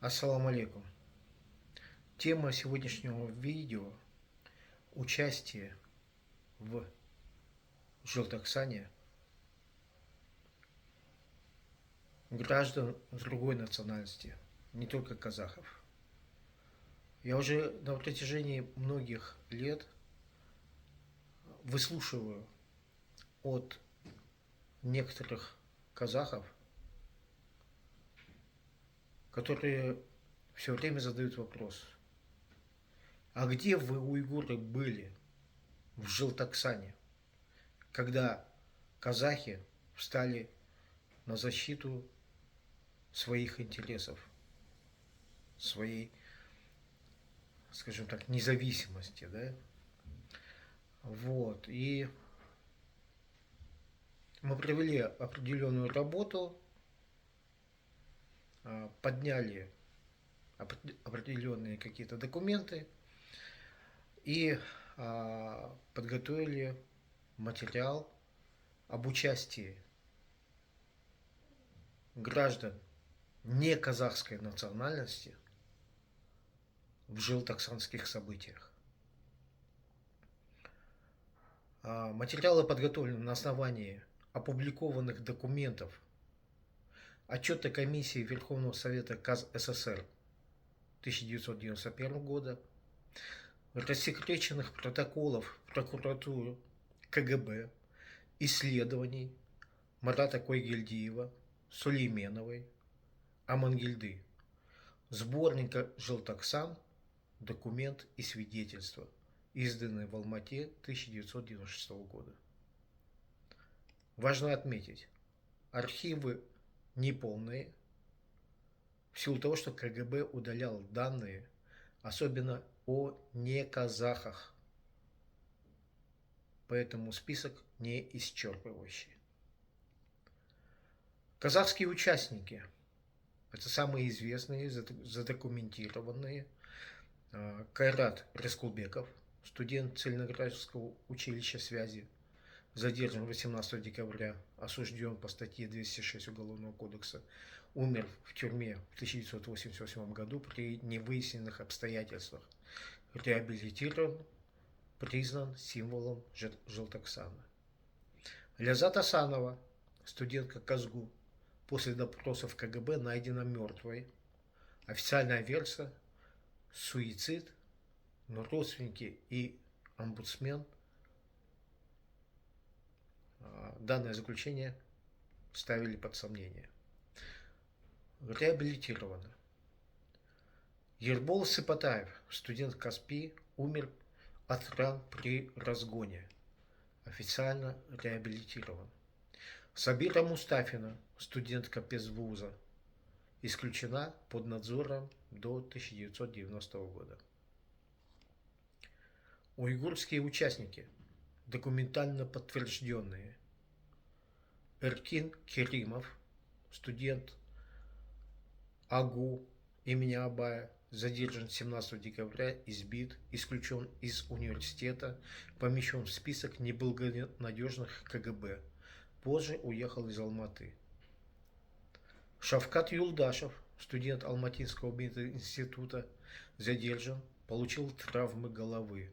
Ассаламу алейкум. Тема сегодняшнего видео – участие в Желтоксане граждан с другой национальности, не только казахов. Я уже на протяжении многих лет выслушиваю от некоторых казахов, которые все время задают вопрос: а где вы, уйгуры, были в Желтоксане, когда казахи встали на защиту своих интересов, своей, скажем так, независимости, да? Вот. И мы провели определенную работу, подняли определенные какие-то документы и подготовили материал об участии граждан не казахской национальности в желтоксанских событиях. Материалы подготовлены на основании опубликованных документов отчета комиссии Верховного Совета КАЗ СССР 1991 года, рассекреченных протоколов прокуратуры, КГБ, исследований Марата Койгельдиева, Сулейменовой, Амангельды, сборника «Желтоксан. Документ и свидетельство», изданный в Алмате 1996 года. Важно отметить, архивы неполные, в силу того, что КГБ удалял данные, особенно о неказахах, поэтому список не исчерпывающий. Казахские участники – это самые известные, задокументированные. Кайрат Рескулбеков, студент Целиноградского училища связи, задержан 18 декабря, осужден по статье 206 Уголовного кодекса, умер в тюрьме в 1988 году при невыясненных обстоятельствах, реабилитирован, признан символом Желтоксана. Лязат Асанова, студентка КАЗГУ, после допросов КГБ найдена мертвой. Официальная версия – суицид, но родственники и омбудсмен данное заключение ставили под сомнение. Реабилитировано. Ербол Сыпатаев, студент КАСПИ, умер от ран при разгоне. Официально реабилитирован. Сабира Мустафина, студентка педвуза, исключена под надзором до 1990 года. Уйгурские участники, документально подтвержденные: Эркин Керимов, студент АГУ имени Абая, задержан 17 декабря, избит, исключен из университета, помещен в список неблагонадежных КГБ. Позже уехал из Алматы. Шавкат Юлдашев, студент Алматинского мединститута, задержан, получил травмы головы,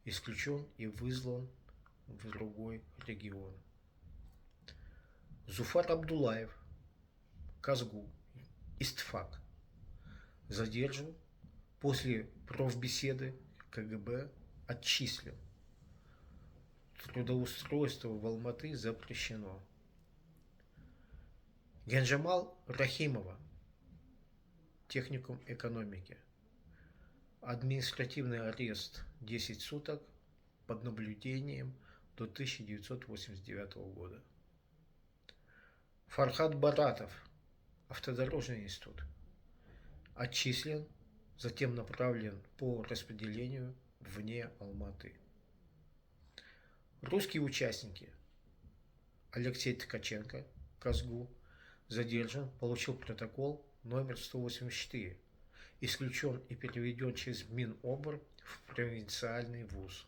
исключен и выслан в другой регион. Зуфар Абдулаев, КАЗГУ, Истфак, задержан, после профбеседы КГБ отчислен. Трудоустройство в Алматы запрещено. Янжамал Рахимова, техникум экономики, административный арест 10 суток под наблюдением до 1989 года. Фархад Баратов, автодорожный институт, отчислен, затем направлен по распределению вне Алматы. Русские участники: Алексей Ткаченко, КАЗГУ, задержан, получил протокол номер 184, исключен и переведен через Минобр в провинциальный вуз.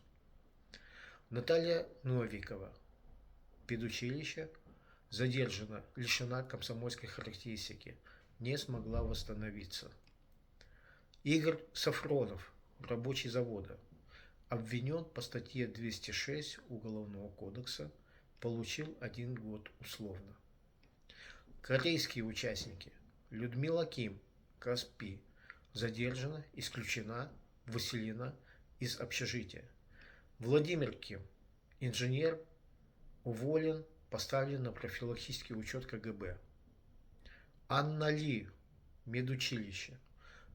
Наталья Новикова, педучилище, задержана, лишена комсомольской характеристики, не смогла восстановиться. Игорь Сафронов, рабочий завода, обвинен по статье 206 Уголовного кодекса, получил 1 год условно. Корейские участники: Людмила Ким, Каспи, задержана, исключена, выселена из общежития. Владимир Ким, инженер, уволен, поставлен на профилактический учет КГБ. Анна Ли, медучилище,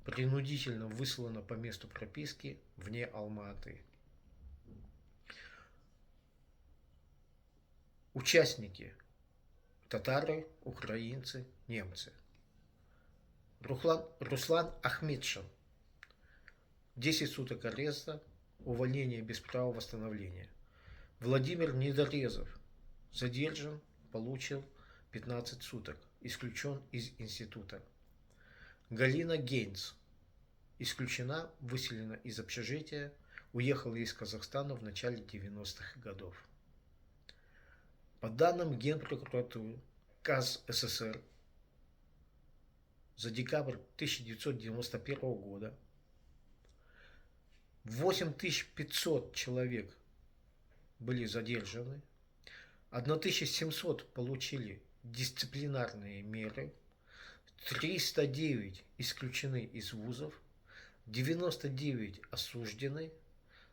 принудительно выслана по месту прописки вне Алма-Аты. Участники: татары, украинцы, немцы. Руслан Ахмедшин, 10 суток ареста, увольнение без права восстановления. Владимир Недорезов, задержан, получил 15 суток, исключен из института. Галина Гейнц, исключена, выселена из общежития, уехала из Казахстана в начале 90-х годов. По данным Генпрокуратуры КАЗ СССР, за декабрь 1991 года 8500 человек были задержаны, 1700 получили дисциплинарные меры, 309 исключены из вузов, 99 осуждены,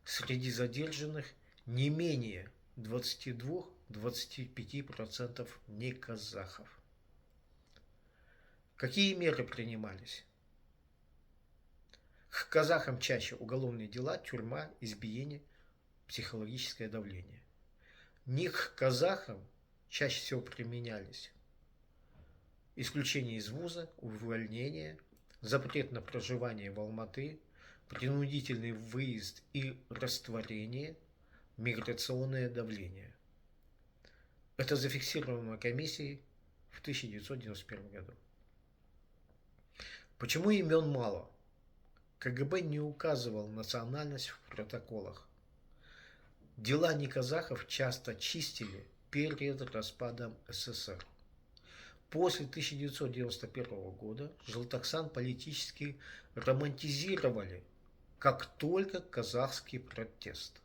среди задержанных не менее 22-25% не казахов. Какие меры принимались? К казахам чаще уголовные дела, тюрьма, избиение, психологическое давление. Не к казахам чаще всего применялись исключение из вуза, увольнение, запрет на проживание в Алматы, принудительный выезд и растворение, миграционное давление. Это зафиксировано комиссией в 1991 году. Почему имен мало? КГБ не указывал национальность в протоколах. Дела неказахов часто чистили перед распадом СССР. После 1991 года Желтоксан политически романтизировали как только казахский протест.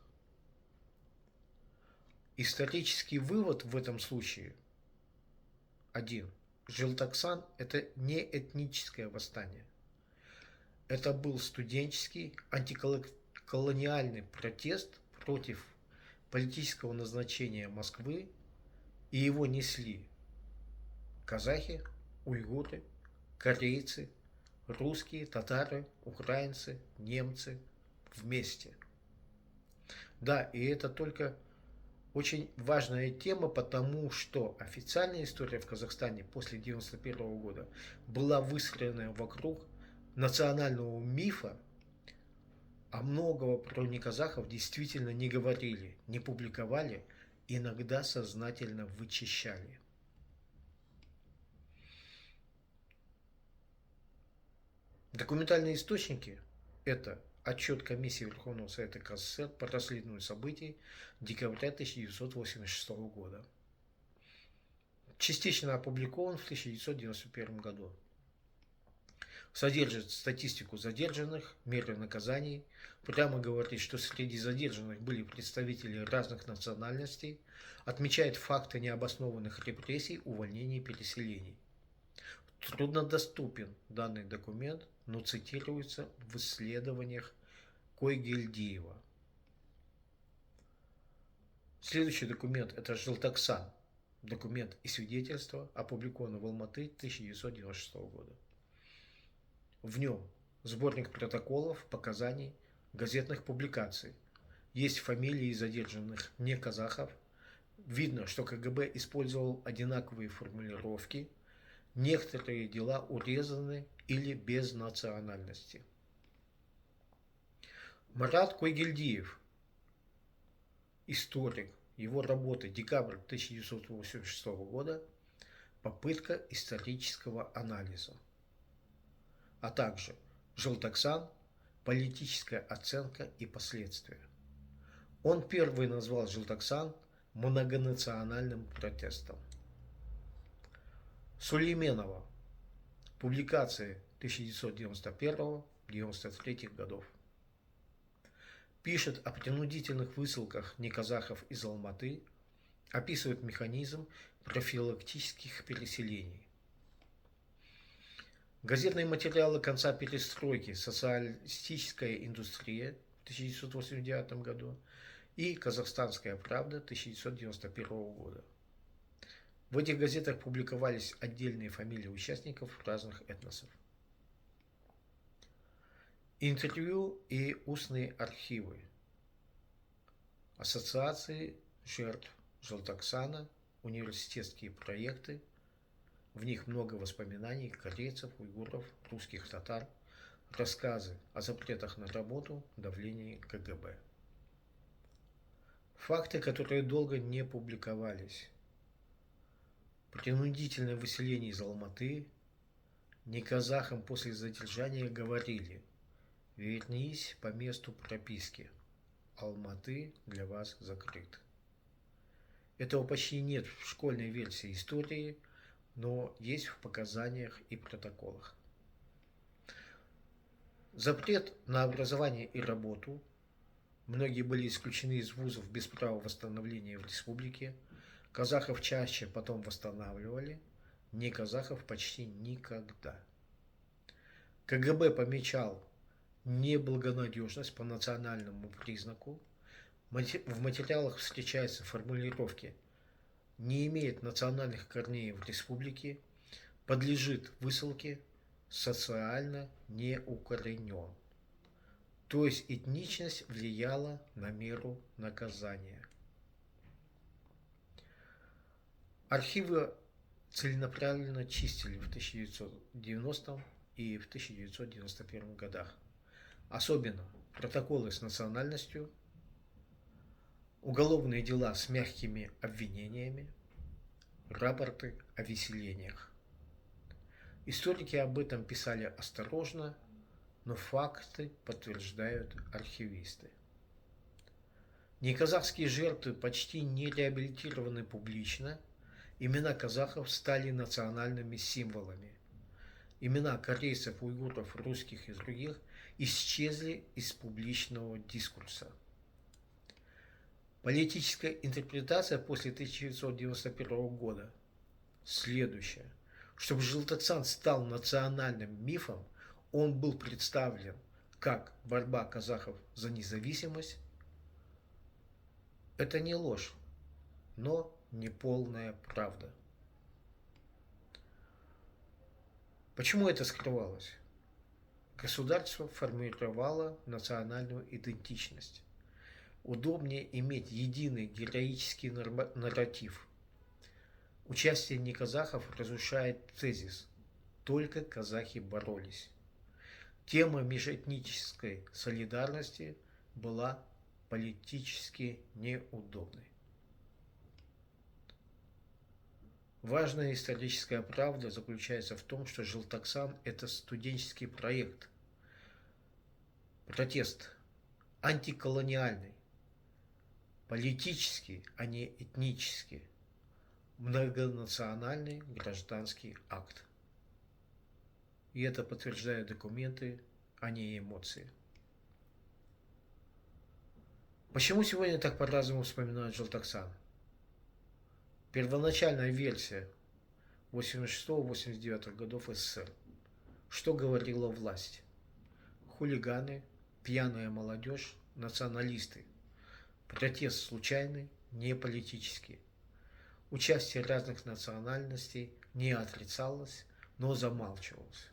Исторический вывод в этом случае один. Желтоксан – это не этническое восстание. Это был студенческий антиколониальный протест против политического назначения Москвы, и его несли казахи, уйгуры, корейцы, русские, татары, украинцы, немцы вместе. Да, и это только очень важная тема, потому что официальная история в Казахстане после 1991 года была выстроена вокруг национального мифа, а многого про неказахов действительно не говорили, не публиковали, иногда сознательно вычищали. Документальные источники – это отчет Комиссии Верховного Совета КССР по расследованию событий декабря 1986 года. Частично опубликован в 1991 году. Содержит статистику задержанных, меры наказаний, прямо говорит, что среди задержанных были представители разных национальностей, отмечает факты необоснованных репрессий, увольнений и переселений. Труднодоступен данный документ, но цитируется в исследованиях Койгельдиева. Следующий документ – это Желтоксан. Документ и свидетельство, опубликовано в Алматы 1996 года. В нем сборник протоколов, показаний, газетных публикаций. Есть фамилии задержанных не казахов. Видно, что КГБ использовал одинаковые формулировки. Некоторые дела урезаны или без национальности. Марат Койгельдиев, историк, его работы декабрь 1986 года, попытка исторического анализа, а также Желтоксан, политическая оценка и последствия. Он первый назвал Желтоксан многонациональным протестом. Сулейменова, Публикации 1991-93 годов. Пишет о принудительных высылках неказахов из Алматы, описывает механизм профилактических переселений. Газетные материалы конца перестройки «Социалистическая индустрия» в 1989 году и «Казахстанская правда» 1991 года. В этих газетах публиковались отдельные фамилии участников разных этносов. Интервью и устные архивы Ассоциации жертв Желтоксана, университетские проекты. В них много воспоминаний корейцев, уйгуров, русских татар, рассказы о запретах на работу, давлении КГБ. Факты, которые долго не публиковались. Принудительное выселение из Алматы. Неказахам после задержания говорили: вернись по месту прописки. Алматы для вас закрыт. Этого почти нет в школьной версии истории, но есть в показаниях и протоколах. Запрет на образование и работу. Многие были исключены из вузов без права восстановления в республике. Казахов чаще потом восстанавливали, не казахов почти никогда. КГБ помечал неблагонадежность по национальному признаку. В материалах встречаются формулировки: не имеет национальных корней в республике, подлежит высылке, социально не укоренен. То есть этничность влияла на меру наказания. Архивы целенаправленно чистили в 1990 и в 1991 годах. Особенно протоколы с национальностью, уголовные дела с мягкими обвинениями, рапорты о выселениях. Историки об этом писали осторожно, но факты подтверждают архивисты. Неказахские жертвы почти не реабилитированы публично. Имена казахов стали национальными символами. Имена корейцев, уйгуров, русских и других исчезли из публичного дискурса. Политическая интерпретация после 1991 года следующая. Чтобы Желтоксан стал национальным мифом, он был представлен как борьба казахов за независимость. Это не ложь, но неполная правда. Почему это скрывалось? Государство формировало национальную идентичность. Удобнее иметь единый героический нарратив. Участие неказахов разрушает тезис «только казахи боролись». Тема межэтнической солидарности была политически неудобной. Важная историческая правда заключается в том, что Желтоксан – это студенческий проект, протест, антиколониальный, политический, а не этнический, многонациональный гражданский акт. И это подтверждают документы, а не эмоции. Почему сегодня так по-разному вспоминают Желтоксан? Первоначальная версия 86-89 годов СССР. Что говорила власть? Хулиганы, пьяная молодежь, националисты. Протест случайный, не политический. Участие разных национальностей не отрицалось, но замалчивалось,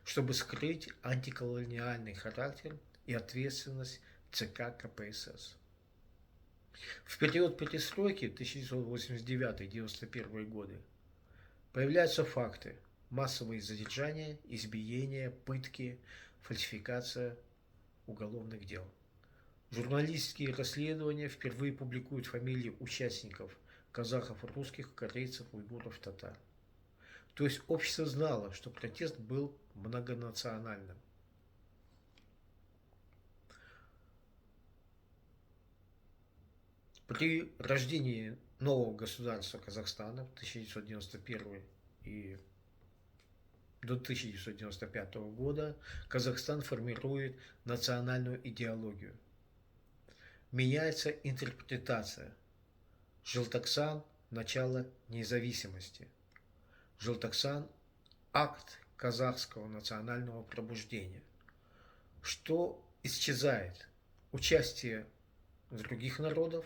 чтобы скрыть антиколониальный характер и ответственность ЦК КПСС. В период перестройки 1989-1991 годы появляются факты: массовые задержания, избиения, пытки, фальсификация уголовных дел. Журналистские расследования впервые публикуют фамилии участников: казахов, русских, корейцев, уйгуров, татар. То есть общество знало, что протест был многонациональным. При рождении нового государства Казахстана в 1991 и до 1995 года Казахстан формирует национальную идеологию. Меняется интерпретация. Желтоксан – начало независимости. Желтоксан – акт казахского национального пробуждения. Что исчезает? Участие других народов,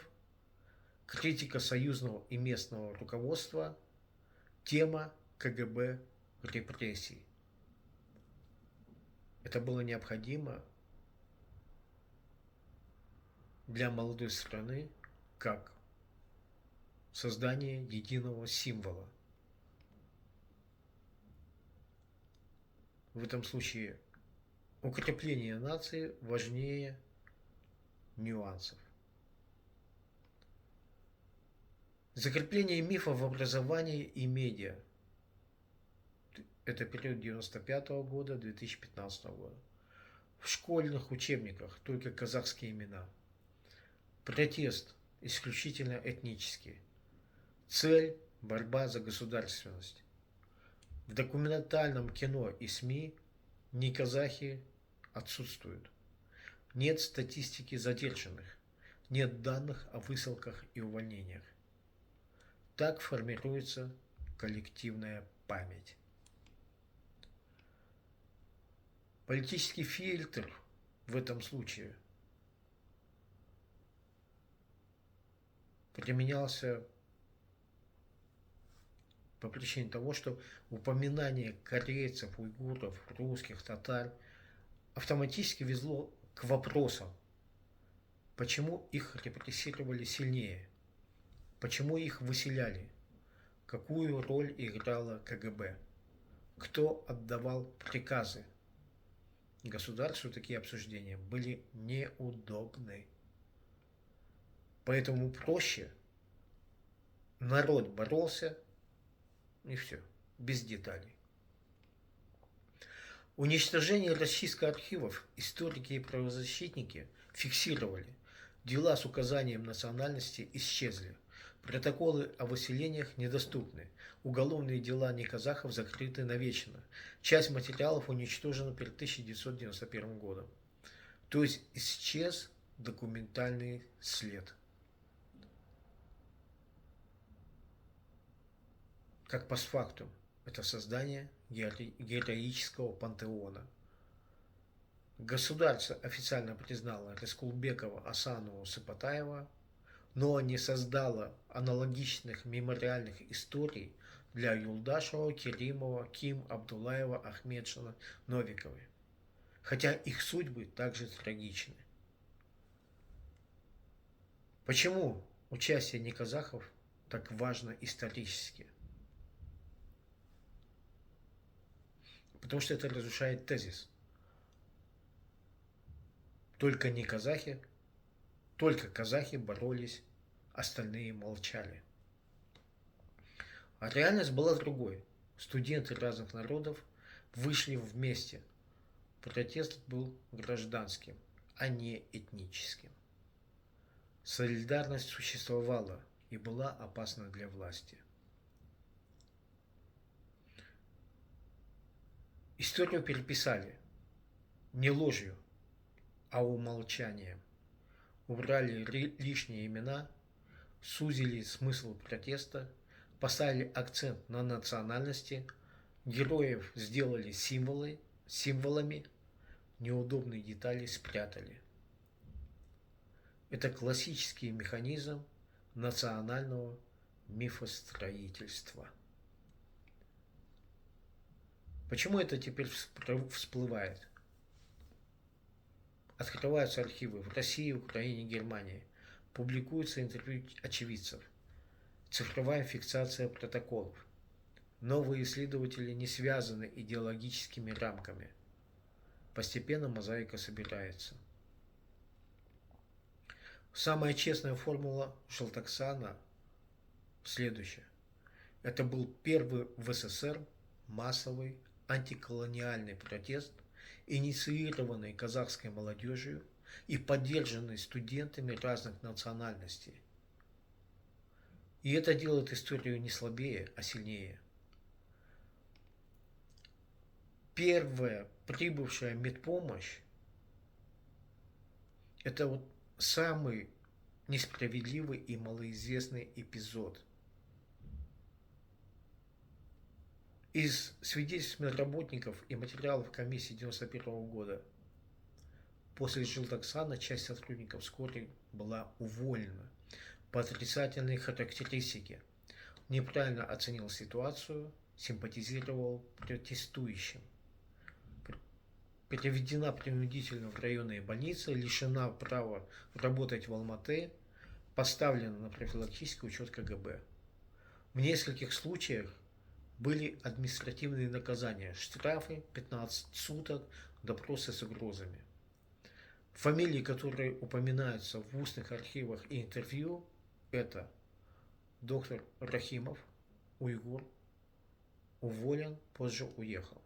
критика союзного и местного руководства, тема КГБ репрессий. Это было необходимо для молодой страны как создание единого символа. В этом случае укрепление нации важнее нюансов. Закрепление мифа в образовании и медиа. Это период 1995 года, 2015 года. В школьных учебниках только казахские имена. Протест исключительно этнический. Цель – борьба за государственность. В документальном кино и СМИ неказахи отсутствуют. Нет статистики задержанных. Нет данных о высылках и увольнениях. Так формируется коллективная память. Политический фильтр в этом случае применялся по причине того, что упоминание корейцев, уйгуров, русских, татар автоматически везло к вопросам, почему их репрессировали сильнее, почему их выселяли, какую роль играла КГБ, кто отдавал приказы. Государству такие обсуждения были неудобны. Поэтому проще народ боролся, и все, без деталей. Уничтожение российских архивов историки и правозащитники фиксировали. Дела с указанием национальности исчезли. Протоколы о выселениях недоступны. Уголовные дела неказахов закрыты навечно. Часть материалов уничтожена перед 1991 годом. То есть исчез документальный след. Как постфактум, это создание героического пантеона. Государство официально признало Рыскулбекова, Асанова, Сыпатаева, но не создало аналогичных мемориальных историй для Юлдашева, Керимова, Ким, Абдуллаева, Ахмедшина, Новиковой. Хотя их судьбы также трагичны. Почему участие неказахов так важно исторически? Потому что это разрушает тезис. Только казахи боролись, остальные молчали. А реальность была другой. Студенты разных народов вышли вместе. Протест был гражданским, а не этническим. Солидарность существовала и была опасна для власти. Историю переписали не ложью, а умолчанием. Убрали лишние имена, сузили смысл протеста, поставили акцент на национальности, героев сделали символами, неудобные детали спрятали. Это классический механизм национального мифостроительства. Почему это теперь всплывает? Открываются архивы в России, Украине, Германии. Публикуются интервью очевидцев. Цифровая фиксация протоколов. Новые исследователи не связаны идеологическими рамками. Постепенно мозаика собирается. Самая честная формула Желтоксана следующая. Это был первый в СССР массовый антиколониальный протест, инициированный казахской молодежью и поддержанный студентами разных национальностей. И это делает историю не слабее, а сильнее. первая прибывшая медпомощь, это вот самый несправедливый и малоизвестный эпизод. Из свидетельств медработников и материалов комиссии 1991 года после Желтоксана часть сотрудников скорой была уволена по отрицательной характеристике. Неправильно оценил ситуацию, симпатизировал протестующим. Переведена принудительно в районные больницы, лишена права работать в Алматы, поставлена на профилактический учет КГБ. В нескольких случаях были административные наказания, штрафы, 15 суток, допросы с угрозами. Фамилии, которые упоминаются в устных архивах и интервью, это доктор Рахимов, уйгур, уволен, позже уехал.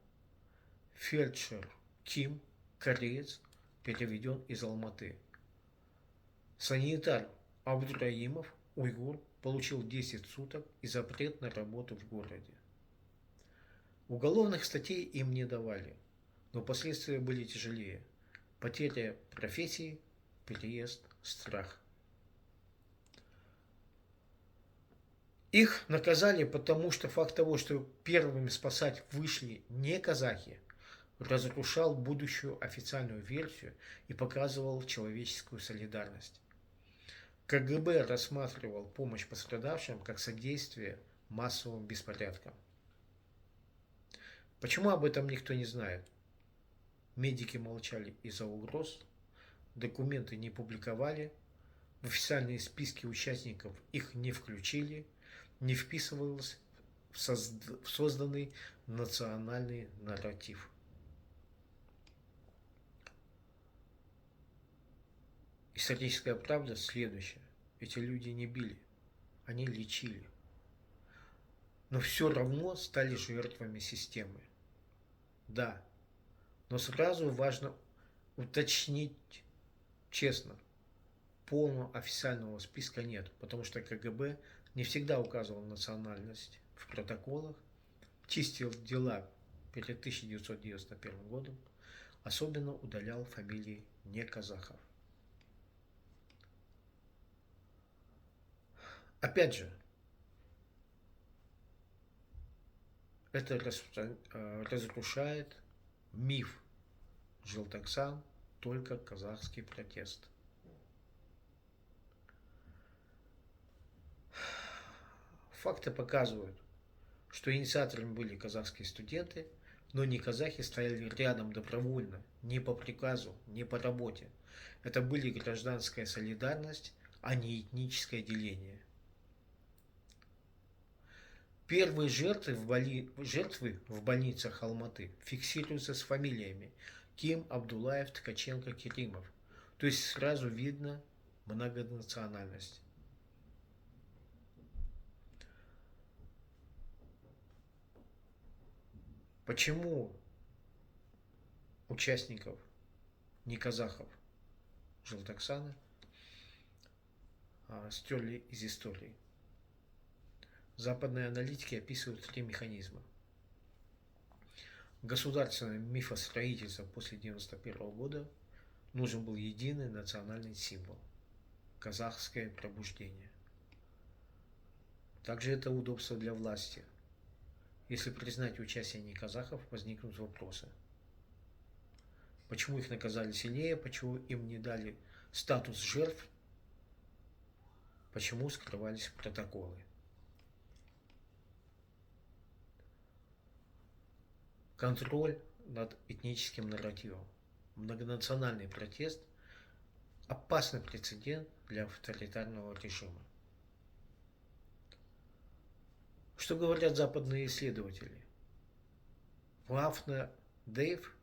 Фельдшер Ким, кореец, переведен из Алматы. Санитар Абдураимов, уйгур, получил 10 суток и запрет на работу в городе. Уголовных статей им не давали, но последствия были тяжелее. Потеря профессии, переезд, страх. Их наказали, потому что факт того, что первыми спасать вышли не казахи, разрушал будущую официальную версию и показывал человеческую солидарность. КГБ рассматривал помощь пострадавшим как содействие массовым беспорядкам. Почему об этом никто не знает? Медики молчали из-за угроз, документы не публиковали, в официальные списки участников их не включили, не вписывалось в созданный национальный нарратив. Историческая правда следующая. Эти люди не били, они лечили. Но все равно стали жертвами системы. Да, но сразу важно уточнить честно, полного официального списка нет, потому что КГБ не всегда указывал национальность в протоколах, чистил дела перед 1991 годом, особенно удалял фамилии не казахов. Опять же, это разрушает миф Желтоксан, только казахский протест. Факты показывают, что инициаторами были казахские студенты, но не казахи стояли рядом добровольно, не по приказу, не по работе. Это были гражданская солидарность, а не этническое деление. Первые жертвы в больницах Алматы фиксируются с фамилиями Ким, Абдулаев, Ткаченко, Керимов. То есть сразу видно многонациональность. Почему участников не казахов Желтоксана стерли из истории? Западные аналитики описывают 3 механизма. Государственное мифостроительство после 1991 года нужен был единый национальный символ – казахское пробуждение. Также это удобство для власти. Если признать участие не казахов, возникнут вопросы. Почему их наказали сильнее, почему им не дали статус жертв, почему скрывались протоколы. Контроль над этническим нарративом. Многонациональный протест – опасный прецедент для авторитарного режима. Что говорят западные исследователи? Лафна Дейв,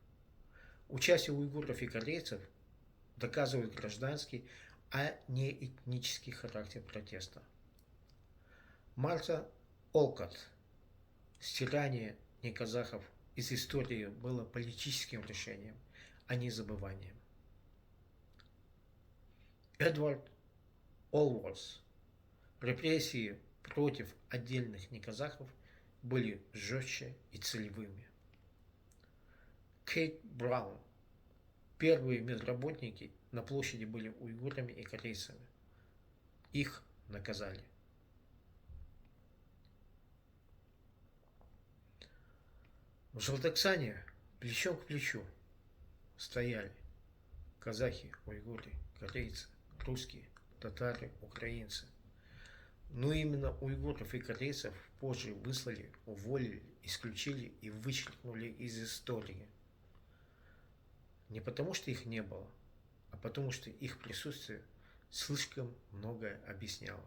участие уйгуров и корейцев доказывает гражданский, а не этнический характер протеста. Марта Олкот, стирание неказахов из истории было политическим решением, а не забыванием. Эдвард Олворс, репрессии против отдельных неказахов были жестче и целевыми. Кейт Браун. Первые медработники на площади были уйгурами и корейцами. Их наказали. В Жолтоксане плечом к плечу стояли казахи, уйгуры, корейцы, русские, татары, украинцы. Но именно уйгуров и корейцев позже выслали, уволили, исключили и вычеркнули из истории. Не потому, что их не было, а потому, что их присутствие слишком многое объясняло.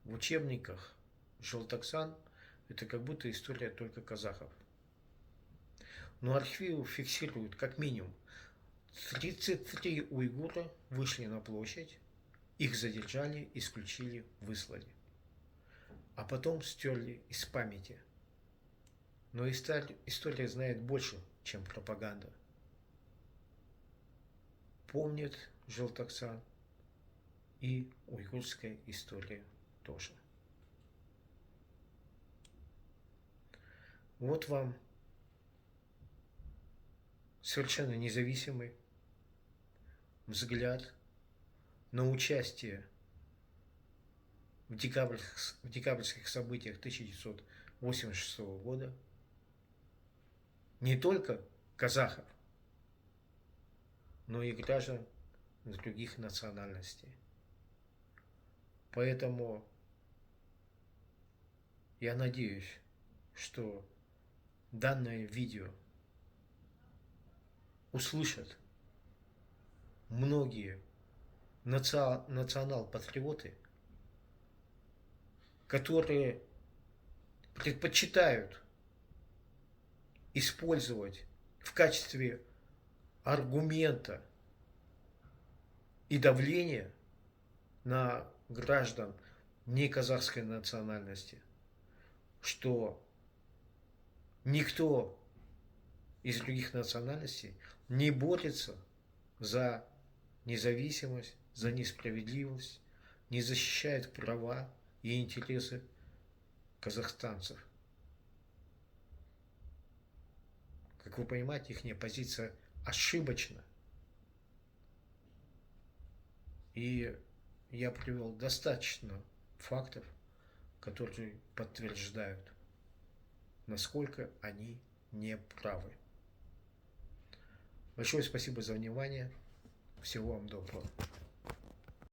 В учебниках Жолтоксан это как будто история только казахов. Но архивы фиксируют как минимум 33 уйгура вышли на площадь, их задержали, исключили, выслали. А потом стерли из памяти. Но история знает больше, чем пропаганда. Помнит Жолтоксан и уйгурская история тоже. Вот вам совершенно независимый взгляд на участие в декабрьских событиях 1986 года не только казахов, но и граждан других национальностей. Поэтому я надеюсь, что данное видео услышат многие национал-патриоты, которые предпочитают использовать в качестве аргумента и давления на граждан не казахской национальности, что никто из других национальностей не борется за независимость, за несправедливость, не защищает права и интересы казахстанцев. Как вы понимаете, их позиция ошибочна. И я привел достаточно фактов, которые подтверждают, насколько они не правы. Большое спасибо за внимание. Всего вам доброго.